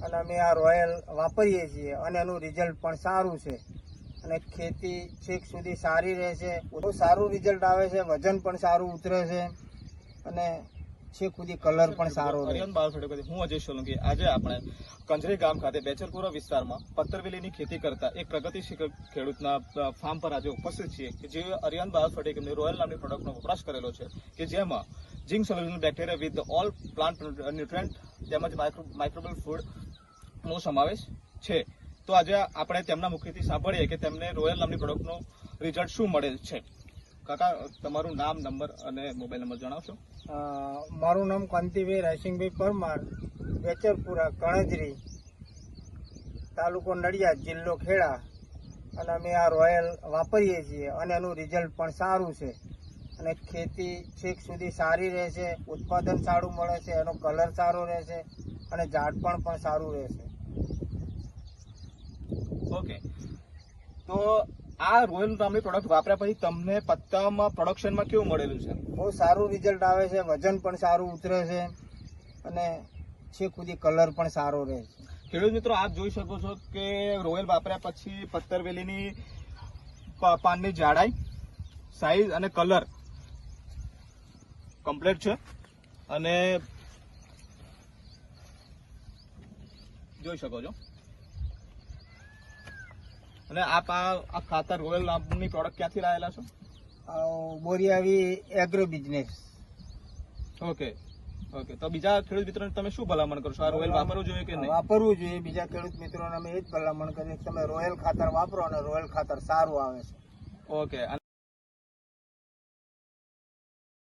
અને અમે આ રોયલ વાપરીએ છીએ અને એનું રિઝલ્ટ પણ સારું છે અને ખેતી છેક સુધી સારી રહે છે, બહુ સારું રિઝલ્ટ આવે છે, વજન પણ સારું ઉતરે છે અને છેક સુધી કલર પણ સારો રહે છે. હું અજય સોલંકી આજે આપણે કંજરી ગામ ખાતે બેચરપુરા વિસ્તારમાં પત્તરવેલીની ખેતી કરતા એક પ્રગતિશીલ ખેડૂતના ફાર્મ પર આજે ઉપસ્થિત છીએ કે જે અરિયાન બાયોફર્ટિકની રોયલ નામની પ્રોડક્ટનો વપરાશ કરેલો છે કે જેમાં zinc solution bacteria with all plant nutrient તેમજ માઇક્રોબલ ફૂડનો સમાવેશ છે. તો આજે આપણે તેમના મુખેથી સાંભળીએ કે તેમને રોયલ નામની પ્રોડક્ટનું રિઝલ્ટ શું મળેલ છે. કાકા, તમારું નામ, નંબર અને મોબાઈલ નંબર જણાવશો? મારું નામ કાંતિભાઈ રાયસિંગભાઈ પરમાર, બેચરપુરા કણજરી, તાલુકો નડિયાદ, જિલ્લો ખેડા, અને અમે આ રોયલ વાપરીએ છીએ અને એનું રિઝલ્ટ પણ સારું છે અને ખેતી છેક સુધી સારી રહે છે, ઉત્પાદન સારું મળે છે, એનો કલર સારો રહે છે અને ઝાડ પણ સારું રહે છે. ઓકે, તો આ રોયલ નામની પ્રોડક્ટ વાપર્યા પછી તમને પત્તામાં પ્રોડક્શનમાં કેવું મળેલું છે? બહુ સારું રિઝલ્ટ આવે છે, વજન પણ સારું ઉતરે છે અને છેક સુધી કલર પણ સારો રહે છે. ખેડૂત મિત્રો, આપ જોઈ શકો છો કે રોયલ વાપર્યા પછી પત્તરવેલીની પાનની જાડાઈ, સાઈઝ અને કલર કમ્પ્લીટ છે અને જોઈ શકો છો. અને આપ આ ખાતર રોયલ નામની પ્રોડક્ટ ક્યાંથી લાવેલા છો? Boriavi agro business. ઓકે, તો બીજા ખેડૂત મિત્રોને તમે શું ભલામણ કરશો? આ રોયલ વાપરવું જોઈએ કે નહીં? વાપરવું જોઈએ. બીજા ખેડૂત મિત્રોને અમે એ જ ભલામણ કરીએ કે તમે રોયલ ખાતર વાપરો અને રોયલ ખાતર સારું આવે છે. ઓકે.